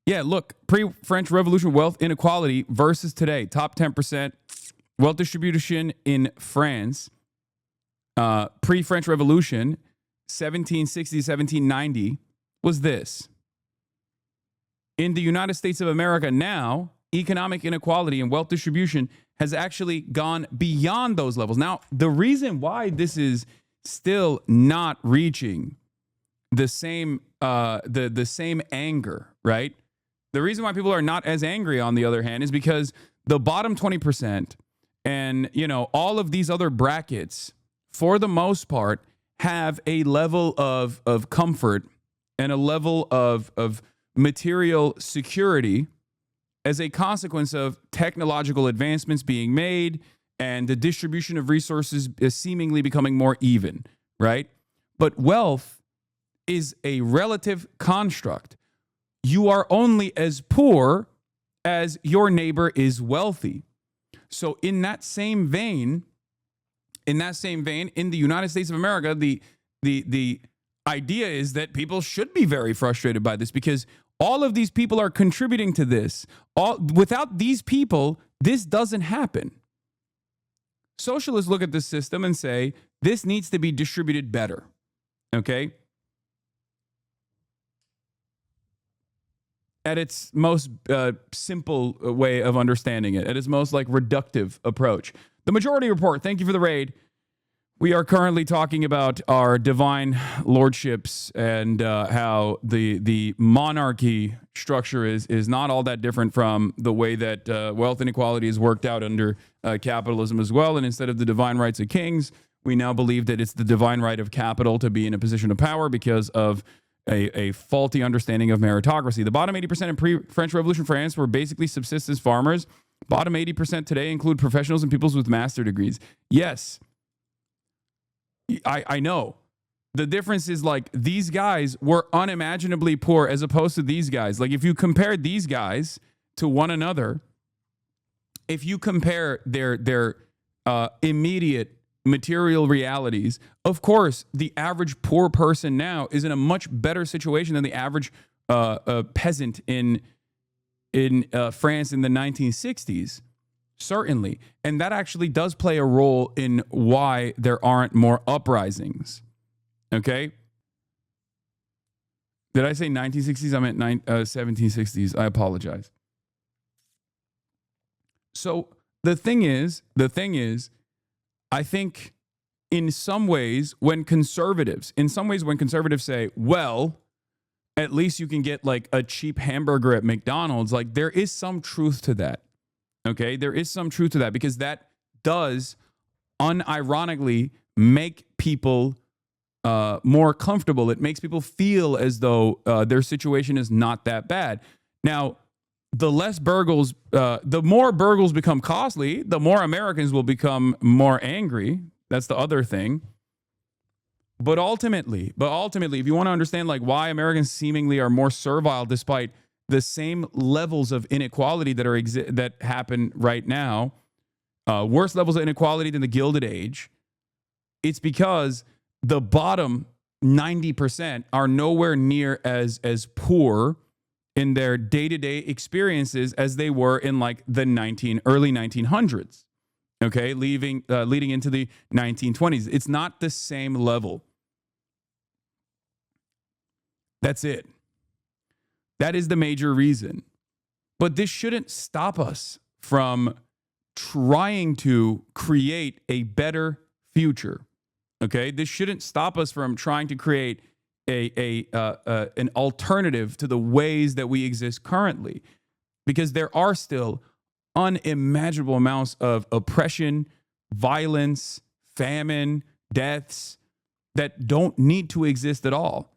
Yeah, look, pre-French Revolution wealth inequality versus today. Top 10% wealth distribution in France. Pre-French Revolution, 1760, 1790, was this. In the United States of America now, economic inequality and wealth distribution has actually gone beyond those levels. Now, the reason why this is still not reaching the same the same anger, right? The reason why people are not as angry, on the other hand, is because the bottom 20% and, all of these other brackets, for the most part, have a level of comfort and a level of material security as a consequence of technological advancements being made and the distribution of resources is seemingly becoming more even, right? But wealth is a relative construct. You are only as poor as your neighbor is wealthy. So in that same vein, in the United States of America, the idea is that people should be very frustrated by this because all of these people are contributing to this. Without these people, this doesn't happen. Socialists look at this system and say, this needs to be distributed better. Okay? At its most simple way of understanding it, at its most reductive approach. The Majority Report, thank you for the raid. We are currently talking about our divine lordships and how the monarchy structure is not all that different from the way that wealth inequality is worked out under capitalism as well. And instead of the divine rights of kings, we now believe that it's the divine right of capital to be in a position of power because of a faulty understanding of meritocracy. The bottom 80% in pre-French Revolution France were basically subsistence farmers. Bottom 80% today include professionals and people with master degrees. Yes, I know. The difference is these guys were unimaginably poor as opposed to these guys. If you compare these guys to one another, if you compare their immediate material realities, of course, the average poor person now is in a much better situation than the average peasant in France in the 1960s. Certainly. And that actually does play a role in why there aren't more uprisings. Okay? Did I say 1960s? I meant 1760s. I apologize. So the thing is, I think in some ways when conservatives say, well, at least you can get a cheap hamburger at McDonald's, there is some truth to that. Okay, there is some truth to that because that does unironically make people more comfortable. It makes people feel as though their situation is not that bad. Now, the more burgers become costly, the more Americans will become more angry. That's the other thing. But ultimately, if you want to understand why Americans seemingly are more servile despite the same levels of inequality that happen right now, worse levels of inequality than the Gilded Age, it's because the bottom 90% are nowhere near as poor in their day-to-day experiences as they were in the early 1900s. Okay, leading into the 1920s. It's not the same level. That's it. That is the major reason. But this shouldn't stop us from trying to create a better future. Okay? This shouldn't stop us from trying to create an alternative to the ways that we exist currently. Because there are still unimaginable amounts of oppression, violence, famine, deaths that don't need to exist at all.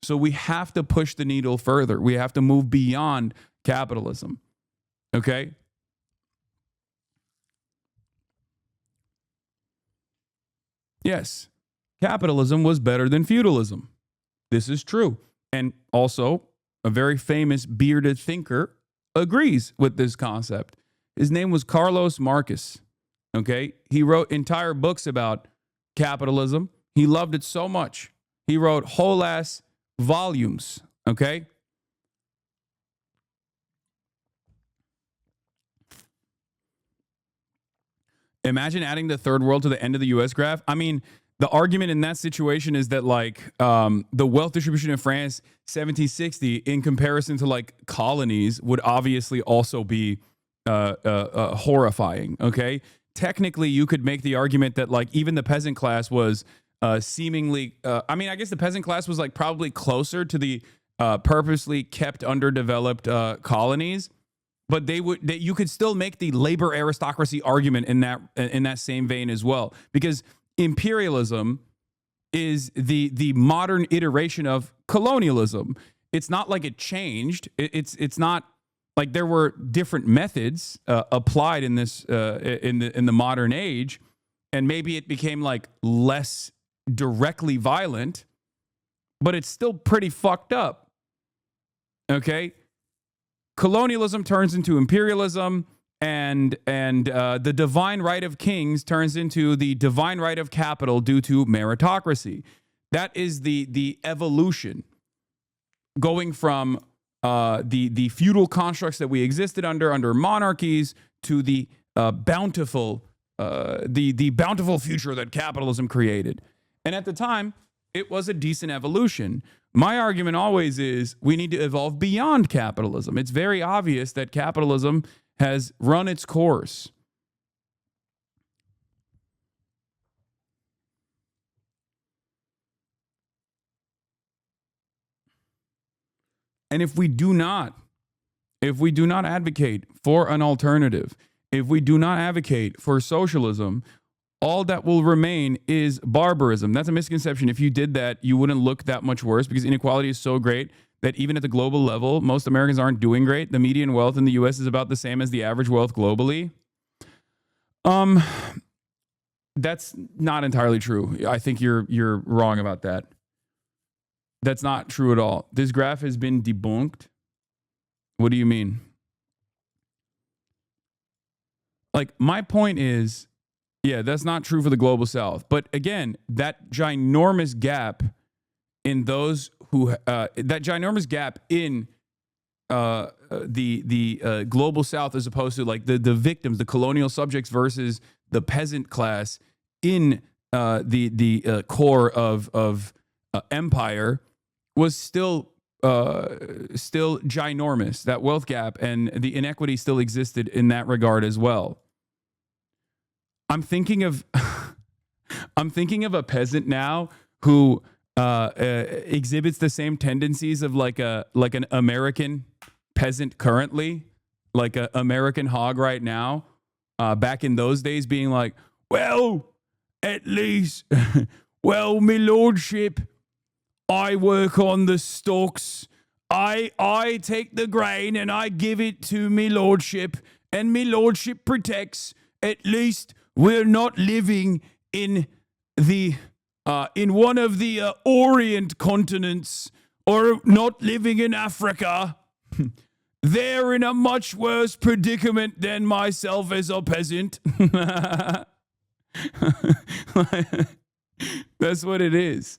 So we have to push the needle further. We have to move beyond capitalism. Okay? Yes, capitalism was better than feudalism. This is true. And also, a very famous bearded thinker agrees with this concept. His name was Carlos Marcus. Okay? He wrote entire books about capitalism. He loved it so much. He wrote whole ass volumes, okay? Imagine adding the third world to the end of the US graph. I mean, the argument in that situation is that like the wealth distribution in France 1760 in comparison to like colonies would obviously also be horrifying. Okay, technically you could make the argument that like even the peasant class was seemingly I mean, I guess the peasant class was like probably closer to the purposely kept underdeveloped colonies, but you could still make the labor aristocracy argument in that same vein as well, because imperialism is the modern iteration of colonialism. It's not like it changed. It's not like there were different methods applied in this in the modern age, and maybe it became like less directly violent, but it's still pretty fucked up. Okay, colonialism turns into imperialism, and the divine right of kings turns into the divine right of capital due to meritocracy. That is the evolution, going from the feudal constructs that we existed under monarchies to the bountiful future that capitalism created. And at the time, it was a decent evolution. My argument always is we need to evolve beyond capitalism. It's very obvious that capitalism has run its course. And if we do not advocate for an alternative, if we do not advocate for socialism, all that will remain is barbarism. That's a misconception. If you did that, you wouldn't look that much worse, because inequality is so great that even at the global level, most Americans aren't doing great. The median wealth in the US is about the same as the average wealth globally. That's not entirely true. I think you're wrong about that. That's not true at all. This graph has been debunked. What do you mean? Like, my point is, yeah, that's not true for the global south. But again, that ginormous gap in those who that ginormous gap in the global south, as opposed to like the victims, the colonial subjects versus the peasant class in the core of empire, was still ginormous. That wealth gap and the inequity still existed in that regard as well. I'm thinking of a peasant now who exhibits the same tendencies of like an American peasant currently, like an American hog right now. Back in those days, being like, well, at least, well, me lordship, I work on the stalks. I take the grain and I give it to me lordship, and me lordship protects. At least we're not living in the in one of the Orient continents, or not living in Africa. They're in a much worse predicament than myself as a peasant. That's what it is.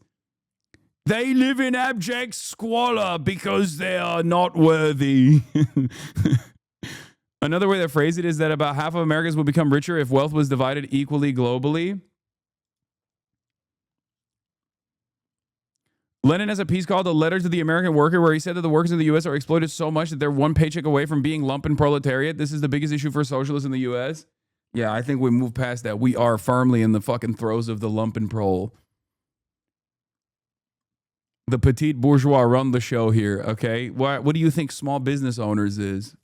They live in abject squalor because they are not worthy. Another way to phrase it is that about half of Americans will become richer if wealth was divided equally globally. Lenin has a piece called A Letter to the American Worker, where he said that the workers in the U.S. are exploited so much that they're one paycheck away from being lumpen proletariat. This is the biggest issue for socialists in the U.S. Yeah, I think we moved past that. We are firmly in the fucking throes of the lumpen prole. The petite bourgeois run the show here, okay? What do you think small business owners is?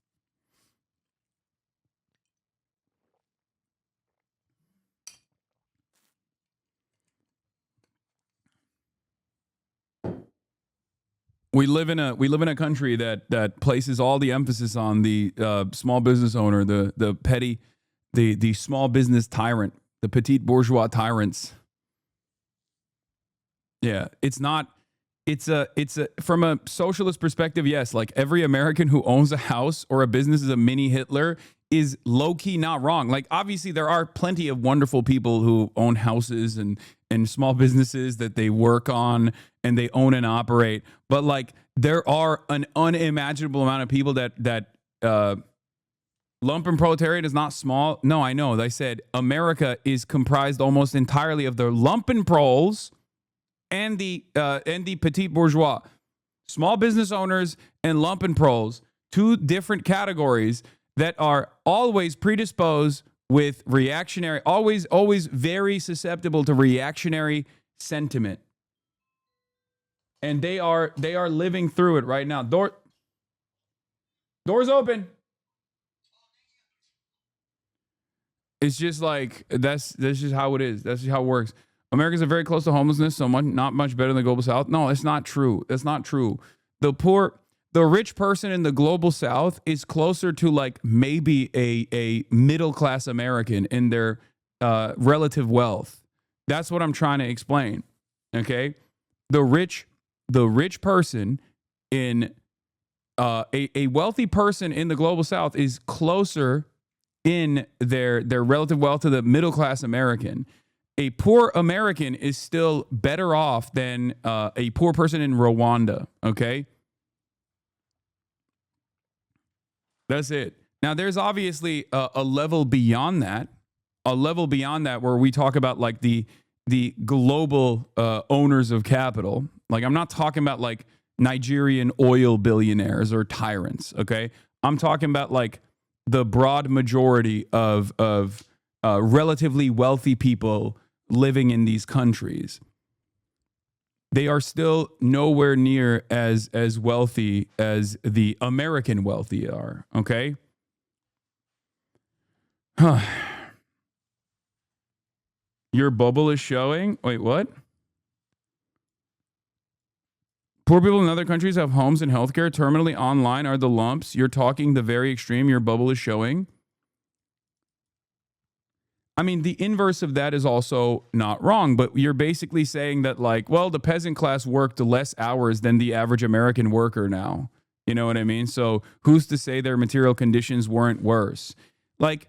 We live in a country that places all the emphasis on the small business owner, the petty, the small business tyrant, the petite bourgeois tyrants. Yeah, it's not. It's a from a socialist perspective, yes. Like, every American who owns a house or a business is a mini Hitler is low key not wrong. Like, obviously there are plenty of wonderful people who own houses and small businesses that they work on and they own and operate. But like, there are an unimaginable amount of people that Lumpen proletariat is not small. No, I know. I said America is comprised almost entirely of the lumpen proles and the petit bourgeois, small business owners and lumpen proles, two different categories that are always predisposed with reactionary, always very susceptible to reactionary sentiment. And they are living through it right now. Doors open. It's just like that's just how it is. That's just how it works. Americans are very close to homelessness, so not much better than the global South. No, it's not true. That's not true. The rich person in the global South is closer to like maybe a middle class American in their relative wealth. That's what I'm trying to explain. Okay, the rich person in a wealthy person in the global South is closer in their relative wealth to the middle class American. A poor American is still better off than a poor person in Rwanda. Okay, that's it. Now, there's obviously a level beyond that, where we talk about like the global owners of capital. Like, I'm not talking about like Nigerian oil billionaires or tyrants. Okay, I'm talking about like the broad majority of relatively wealthy people living in these countries. They are still nowhere near as wealthy as the American wealthy are. Okay. Your bubble is showing. Wait, what? Poor people in other countries have homes and healthcare. Terminally online are the lumps. You're talking the very extreme. Your bubble is showing. I mean, the inverse of that is also not wrong, but you're basically saying that, like, well, the peasant class worked less hours than the average American worker now. You know what I mean? So who's to say their material conditions weren't worse? Like,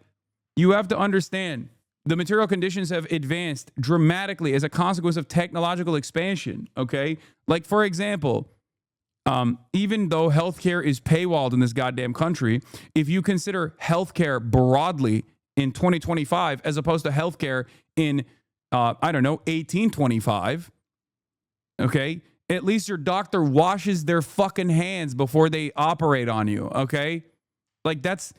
you have to understand, the material conditions have advanced dramatically as a consequence of technological expansion, okay? Like, for example, even though healthcare is paywalled in this goddamn country, if you consider healthcare broadly in 2025 as opposed to healthcare in, 1825, okay? At least your doctor washes their fucking hands before they operate on you, okay? Like, that's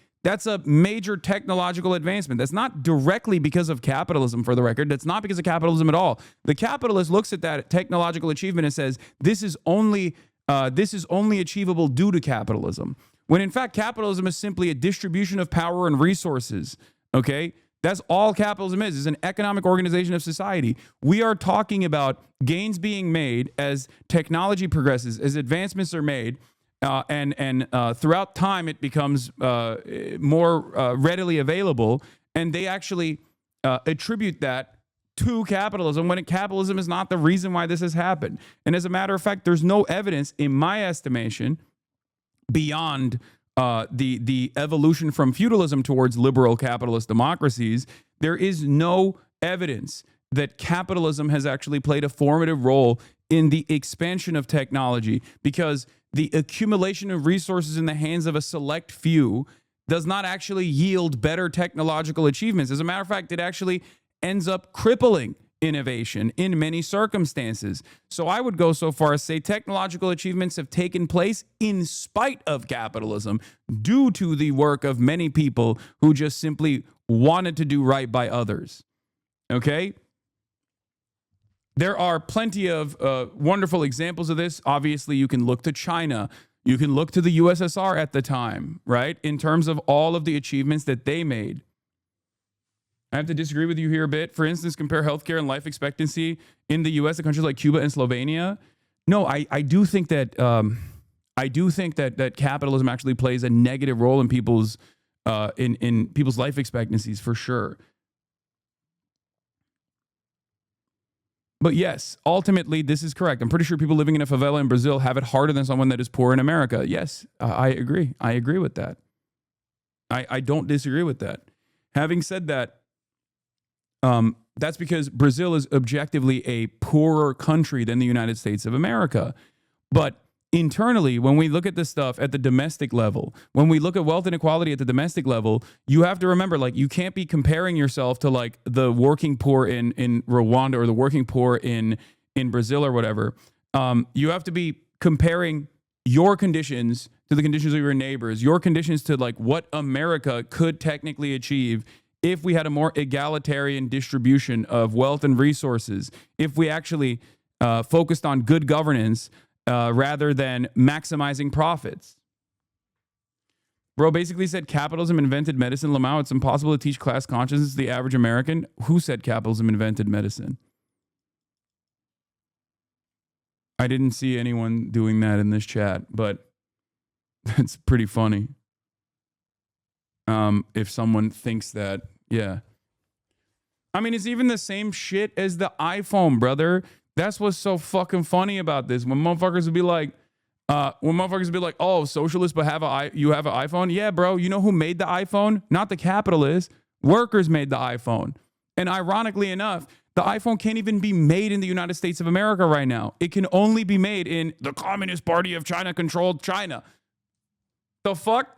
a major technological advancement. That's not directly because of capitalism, for the record. That's not because of capitalism at all. The capitalist looks at that technological achievement and says, this is only achievable due to capitalism. When in fact, capitalism is simply a distribution of power and resources. Okay? That's all capitalism is an economic organization of society. We are talking about gains being made as technology progresses, as advancements are made, and throughout time it becomes more readily available, and they actually attribute that to capitalism when capitalism is not the reason why this has happened. And as a matter of fact, there's no evidence, in my estimation, beyond the evolution from feudalism towards liberal capitalist democracies. There is no evidence that capitalism has actually played a formative role in the expansion of technology, because the accumulation of resources in the hands of a select few does not actually yield better technological achievements. As a matter of fact, it actually ends up crippling innovation in many circumstances. So I would go so far as say technological achievements have taken place in spite of capitalism, due to the work of many people who just simply wanted to do right by others. Okay? There are plenty of wonderful examples of this. Obviously, you can look to China. You can look to the USSR at the time, right? In terms of all of the achievements that they made. I have to disagree with you here a bit. For instance, compare healthcare and life expectancy in the U.S. to countries like Cuba and Slovenia. No, I do think that that capitalism actually plays a negative role in people's in people's life expectancies, for sure. But yes, ultimately, this is correct. I'm pretty sure people living in a favela in Brazil have it harder than someone that is poor in America. Yes, I agree. I agree with that. I don't disagree with that. Having said that, that's because Brazil is objectively a poorer country than the United States of America. But internally, when we look at this stuff at the domestic level, when we look at wealth inequality at the domestic level, you have to remember, like, you can't be comparing yourself to like the working poor in Rwanda or the working poor in Brazil or whatever. You have to be comparing your conditions to the conditions of your neighbors, your conditions to like what America could technically achieve if we had a more egalitarian distribution of wealth and resources, if we actually focused on good governance rather than maximizing profits. Bro basically said capitalism invented medicine. Lamau, it's impossible to teach class consciousness to the average American. Who said capitalism invented medicine? I didn't see anyone doing that in this chat, but it's pretty funny. If someone thinks that, yeah. I mean, it's even the same shit as the iPhone, brother. That's what's so fucking funny about this. When motherfuckers would be like, oh, socialist, but you have an iPhone? Yeah, bro. You know who made the iPhone? Not the capitalists. Workers made the iPhone. And ironically enough, the iPhone can't even be made in the United States of America right now. It can only be made in the Communist Party of China controlled China. The fuck?